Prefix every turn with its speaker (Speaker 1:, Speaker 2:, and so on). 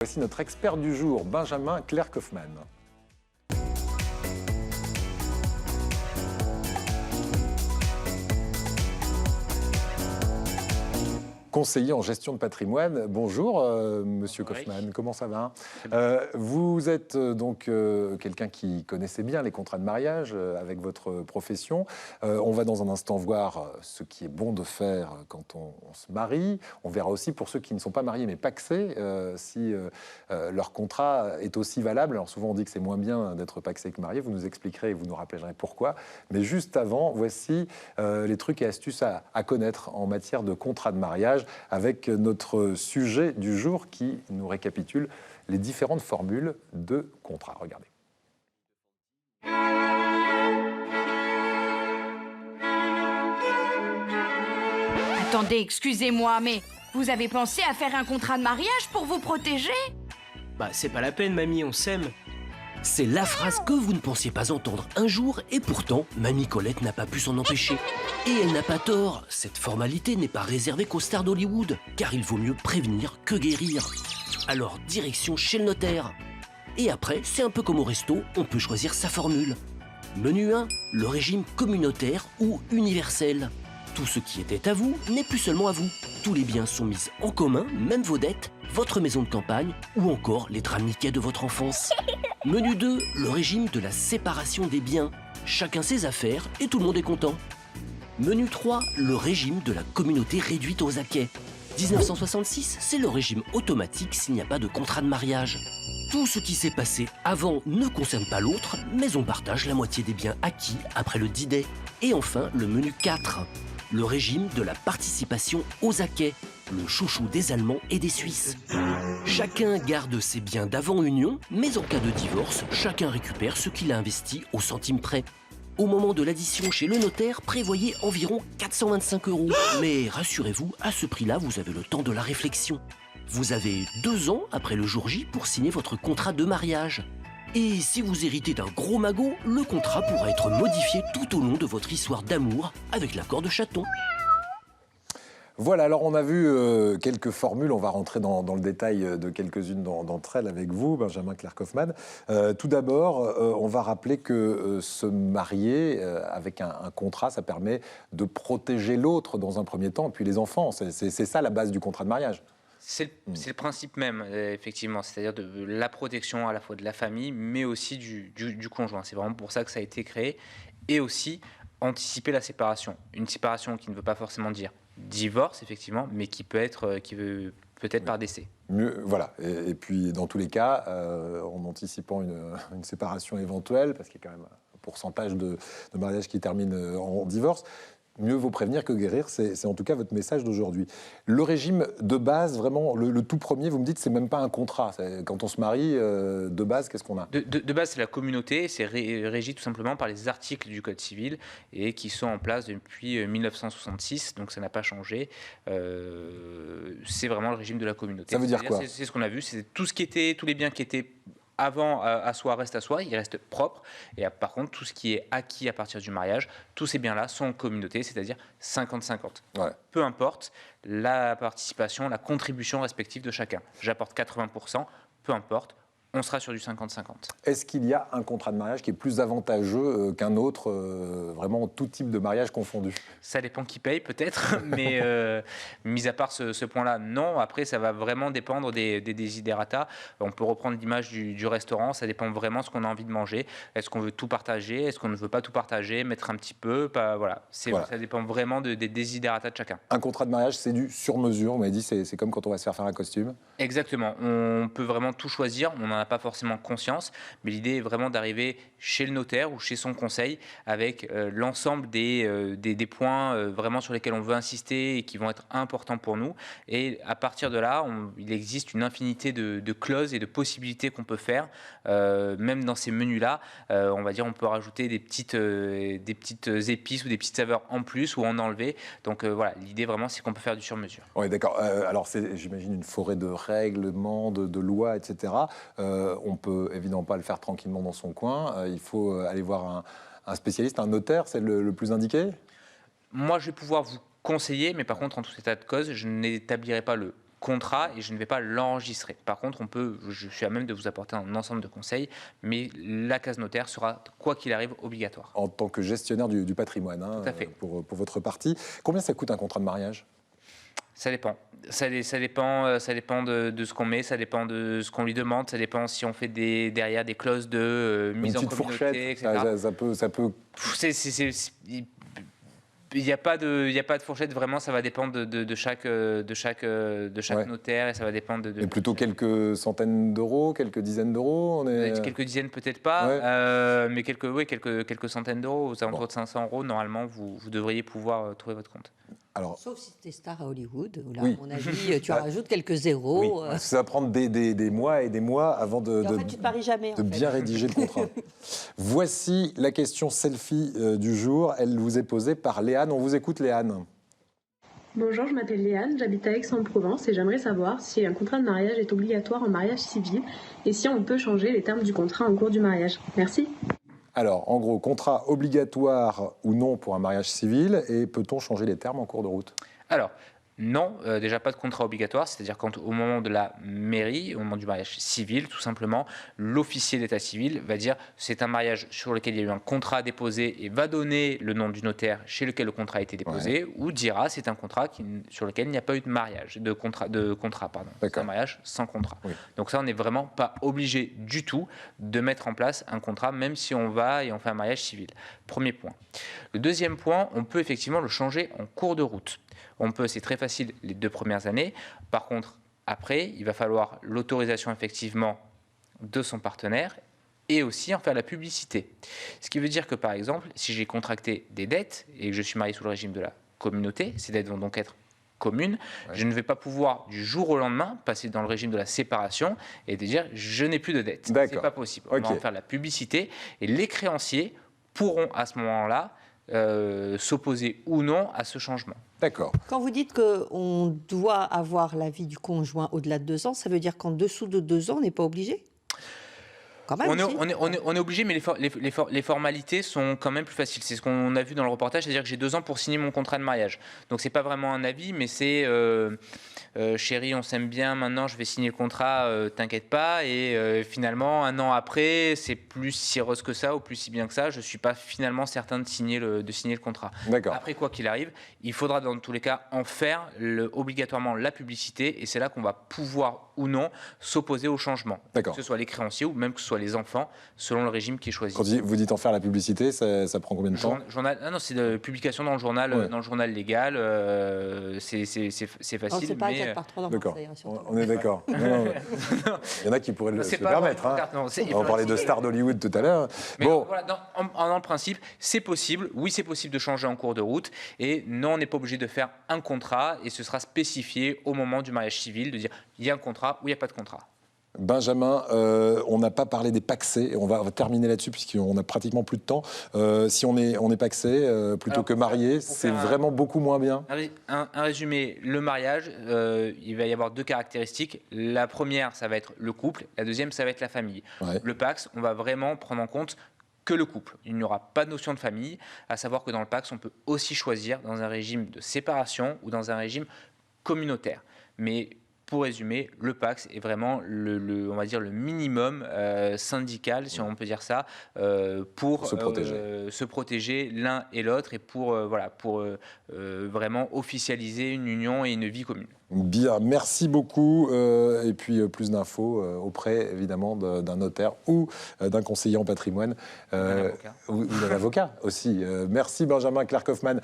Speaker 1: Voici notre expert du jour, Benjamin Clerc-Kaufmann. Conseiller en gestion de patrimoine. Bonjour, Monsieur Kaufmann, comment ça va? Vous êtes donc quelqu'un qui connaissait bien les contrats de mariage avec votre profession. On va dans un instant voir ce qui est bon de faire quand on se marie. On verra aussi pour ceux qui ne sont pas mariés mais pacsés, si leur contrat est aussi valable. Alors souvent on dit que c'est moins bien d'être pacsé que marié. Vous nous expliquerez et vous nous rappellerez pourquoi. Mais juste avant, voici les trucs et astuces à connaître en matière de contrat de mariage, avec notre sujet du jour qui nous récapitule les différentes formules de contrat. Regardez.
Speaker 2: Attendez, excusez-moi, mais vous avez pensé à faire un contrat de mariage pour vous protéger?
Speaker 3: Bah c'est pas la peine, mamie, on s'aime.
Speaker 4: C'est la phrase que vous ne pensiez pas entendre un jour, et pourtant, Mamie Colette n'a pas pu s'en empêcher. Et elle n'a pas tort, cette formalité n'est pas réservée qu'aux stars d'Hollywood, car il vaut mieux prévenir que guérir. Alors, direction chez le notaire. Et après, c'est un peu comme au resto, on peut choisir sa formule. Menu 1, le régime communautaire ou universel. Tout ce qui était à vous n'est plus seulement à vous. Tous les biens sont mis en commun, même vos dettes, votre maison de campagne ou encore les draps Mickey de votre enfance. Menu 2, le régime de la séparation des biens. Chacun ses affaires et tout le monde est content. Menu 3, le régime de la communauté réduite aux acquêts. 1966, c'est le régime automatique s'il n'y a pas de contrat de mariage. Tout ce qui s'est passé avant ne concerne pas l'autre, mais on partage la moitié des biens acquis après le D-Day. Et enfin, le menu 4, le régime de la participation aux acquêts, le chouchou des Allemands et des Suisses. Chacun garde ses biens d'avant-union, mais en cas de divorce, chacun récupère ce qu'il a investi au centime près. Au moment de l'addition chez le notaire, prévoyez environ 425 €. Mais rassurez-vous, à ce prix-là, vous avez le temps de la réflexion. Vous avez 2 ans après le jour J pour signer votre contrat de mariage. Et si vous héritez d'un gros magot, le contrat pourra être modifié tout au long de votre histoire d'amour avec l'accord de chaton.
Speaker 1: Voilà, alors on a vu quelques formules, on va rentrer dans le détail de quelques-unes d'entre elles avec vous, Benjamin Clerc-Kaufmann. Tout d'abord, on va rappeler que se marier avec un contrat, ça permet de protéger l'autre dans un premier temps, puis les enfants, c'est ça la base du contrat de mariage.
Speaker 5: C'est le principe même, effectivement, c'est-à-dire de la protection à la fois de la famille, mais aussi du conjoint. C'est vraiment pour ça que ça a été créé. Et aussi, anticiper la séparation. Une séparation qui ne veut pas forcément dire divorce, effectivement, mais qui peut être peut-être par décès.
Speaker 1: Mieux, voilà. Et puis, dans tous les cas, en anticipant une séparation éventuelle, parce qu'il y a quand même un pourcentage de mariages qui terminent en divorce, mieux vaut prévenir que guérir, c'est en tout cas votre message d'aujourd'hui. Le régime de base, vraiment, le tout premier, vous me dites, c'est même pas un contrat. Quand on se marie, de base, qu'est-ce qu'on a?
Speaker 5: De base, c'est la communauté, c'est régi tout simplement par les articles du Code civil et qui sont en place depuis 1966, donc ça n'a pas changé. C'est vraiment le régime de la communauté.
Speaker 1: Ça veut dire quoi?
Speaker 5: C'est ce qu'on a vu, c'est tous les biens qui étaient avant à soi reste à soi, il reste propre. Et par contre, tout ce qui est acquis à partir du mariage, tous ces biens-là sont en communauté, c'est-à-dire 50-50.
Speaker 1: Ouais.
Speaker 5: Peu importe la participation, la contribution respective de chacun. J'apporte 80%, peu importe, on sera sur du 50-50.
Speaker 1: Est-ce qu'il y a un contrat de mariage qui est plus avantageux qu'un autre, vraiment tout type de mariage confondu?
Speaker 5: Ça dépend qui paye peut-être, mais mis à part ce point-là, non. Après, ça va vraiment dépendre des desiderata. On peut reprendre l'image du restaurant, ça dépend vraiment de ce qu'on a envie de manger. Est-ce qu'on veut tout partager? Est-ce qu'on ne veut pas tout partager? Mettre un petit peu? Pas, voilà.
Speaker 1: Voilà.
Speaker 5: Ça dépend vraiment des desiderata de chacun.
Speaker 1: Un contrat de mariage, c'est du sur-mesure. On m'a dit, c'est comme quand on va se faire un costume.
Speaker 5: Exactement. On peut vraiment tout choisir. On n'en a pas forcément conscience, mais l'idée est vraiment d'arriver chez le notaire ou chez son conseil avec l'ensemble des points vraiment sur lesquels on veut insister et qui vont être importants pour nous. Et à partir de là, il existe une infinité de clauses et de possibilités qu'on peut faire. Même dans ces menus-là, on va dire, on peut rajouter des petites épices ou des petites saveurs en plus ou en enlever. Donc voilà, l'idée vraiment, c'est qu'on peut faire du sur-mesure.
Speaker 1: Oui, d'accord. Alors, c'est, j'imagine, une forêt de règlements, de lois, etc. On peut évidemment pas le faire tranquillement dans son coin. Il faut aller voir un spécialiste, un notaire, c'est le plus indiqué?
Speaker 5: Moi, je vais pouvoir vous conseiller, mais par contre, en tout état de cause, je n'établirai pas le contrat et je ne vais pas l'enregistrer. Par contre, je suis à même de vous apporter un ensemble de conseils, mais la case notaire sera, quoi qu'il arrive, obligatoire.
Speaker 1: En tant que gestionnaire du patrimoine, hein,
Speaker 5: Tout à fait.
Speaker 1: pour votre partie. Combien ça coûte un contrat de mariage ?
Speaker 5: Ça dépend. Ça dépend de ce qu'on met, ça dépend de ce qu'on lui demande, ça dépend si on fait derrière des clauses de mise en communauté,
Speaker 1: fourchette,
Speaker 5: etc.
Speaker 1: ça peut...
Speaker 5: Il n'y a pas de fourchette, vraiment, ça va dépendre de chaque
Speaker 1: Ouais.
Speaker 5: notaire et ça va dépendre de
Speaker 1: Mais plutôt quelques centaines d'euros, quelques dizaines d'euros, on est...
Speaker 5: quelques dizaines peut-être pas,
Speaker 1: Ouais.
Speaker 5: mais quelques centaines d'euros, aux alentours de 500 euros, normalement, vous devriez pouvoir trouver votre compte.
Speaker 1: Alors,
Speaker 6: Sauf si tu es star à Hollywood, où là,
Speaker 1: Oui.
Speaker 6: à mon avis, tu rajoutes quelques
Speaker 1: oui,
Speaker 6: zéros.
Speaker 1: parce que ça va prendre des mois et des mois avant
Speaker 6: Et en fait, tu te paries jamais.
Speaker 1: de bien rédiger le contrat. Voici la question selfie du jour. Elle vous est posée par Léane. On vous écoute, Léane.
Speaker 7: Bonjour, je m'appelle Léane, j'habite à Aix-en-Provence et j'aimerais savoir si un contrat de mariage est obligatoire en mariage civil et si on peut changer les termes du contrat en cours du mariage. Merci.
Speaker 1: Alors, en gros, contrat obligatoire ou non pour un mariage civil, et peut-on changer les termes en cours de route ?
Speaker 5: Alors, non, déjà pas de contrat obligatoire, c'est-à-dire quand au moment de la mairie, au moment du mariage civil, tout simplement, l'officier d'état civil va dire c'est un mariage sur lequel il y a eu un contrat déposé et va donner le nom du notaire chez lequel le contrat a été déposé, ou dira c'est un contrat sur lequel il n'y a pas eu de mariage, de contrat. C'est un mariage sans contrat.
Speaker 1: Oui.
Speaker 5: Donc ça, on n'est vraiment pas obligé du tout de mettre en place un contrat, même si on va et on fait un mariage civil. Premier point. Le deuxième point, on peut effectivement le changer en cours de route. On peut, c'est très facile les 2 premières années. Par contre, après, il va falloir l'autorisation effectivement de son partenaire et aussi en faire la publicité. Ce qui veut dire que, par exemple, si j'ai contracté des dettes et que je suis marié sous le régime de la communauté, ces dettes vont donc être communes, je ne vais pas pouvoir du jour au lendemain passer dans le régime de la séparation et de dire je n'ai plus de dettes.
Speaker 1: D'accord.
Speaker 5: C'est pas possible. On va
Speaker 1: Ok.
Speaker 5: en faire la publicité et les créanciers pourront à ce moment-là s'opposer ou non à ce changement.
Speaker 1: D'accord.
Speaker 6: Quand vous dites qu'on doit avoir l'avis du conjoint au-delà de 2 ans, ça veut dire qu'en dessous de 2 ans, on n'est pas obligé ? Quand même, si.
Speaker 5: On est obligé, mais les formalités sont quand même plus faciles. C'est ce qu'on a vu dans le reportage, c'est-à-dire que j'ai 2 ans pour signer mon contrat de mariage. Donc c'est pas vraiment un avis, mais c'est chérie, on s'aime bien, maintenant je vais signer le contrat, t'inquiète pas. Et finalement, 1 an après, c'est plus si rose que ça ou plus si bien que ça. Je suis pas finalement certain de signer le contrat.
Speaker 1: D'accord.
Speaker 5: Après, quoi qu'il arrive, il faudra dans tous les cas en faire obligatoirement la publicité, et c'est là qu'on va pouvoir ou non s'opposer au changement.
Speaker 1: D'accord.
Speaker 5: Que ce soit les créanciers ou même que ce soit les enfants, selon le régime qui est choisi.
Speaker 1: Quand vous dites en faire la publicité, ça prend combien de temps ?
Speaker 5: Non, c'est de publication dans le journal,
Speaker 1: Ouais.
Speaker 5: dans le journal légal. C'est
Speaker 6: Non,
Speaker 5: facile.
Speaker 6: c'est pas à
Speaker 5: mais
Speaker 6: 4 par 3 dans
Speaker 1: D'accord.
Speaker 6: Marseille, hein, surtout.
Speaker 1: On est d'accord. Non, mais il y en a qui pourraient
Speaker 5: c'est
Speaker 1: se le
Speaker 5: pas
Speaker 1: permettre.
Speaker 5: vraiment
Speaker 1: Hein.
Speaker 5: une carte, non, c'est-
Speaker 1: On parlait de stars d'Hollywood tout à l'heure.
Speaker 5: Mais
Speaker 1: Bon,
Speaker 5: voilà, dans le principe, c'est possible. Oui, c'est possible de changer en cours de route. Et non, on n'est pas obligé de faire un contrat. Et ce sera spécifié au moment du mariage civil, de dire il y a un contrat ou il n'y a pas de contrat.
Speaker 1: Benjamin, on n'a pas parlé des pacsés. On va terminer là-dessus puisqu'on a pratiquement plus de temps. Si on est pacsé plutôt
Speaker 5: Alors,
Speaker 1: que marié,
Speaker 5: pour
Speaker 1: c'est
Speaker 5: faire un-
Speaker 1: vraiment beaucoup moins bien.
Speaker 5: Un résumé, le mariage, il va y avoir 2 caractéristiques. La première, ça va être le couple. La deuxième, ça va être la famille.
Speaker 1: Ouais.
Speaker 5: Le Pacs, on va vraiment prendre en compte que le couple. Il n'y aura pas de notion de famille, à savoir que dans le Pacs, on peut aussi choisir dans un régime de séparation ou dans un régime communautaire. Mais pour résumer, le Pacs est vraiment on va dire le minimum syndical, si on peut dire ça, pour se protéger l'un et l'autre et pour vraiment officialiser une union et une vie commune.
Speaker 1: Bien, merci beaucoup. Et puis plus d'infos auprès évidemment d'un notaire ou d'un conseiller en patrimoine.
Speaker 5: Un avocat.
Speaker 1: Ou d'un avocat aussi. Merci Benjamin Clark-Hoffman.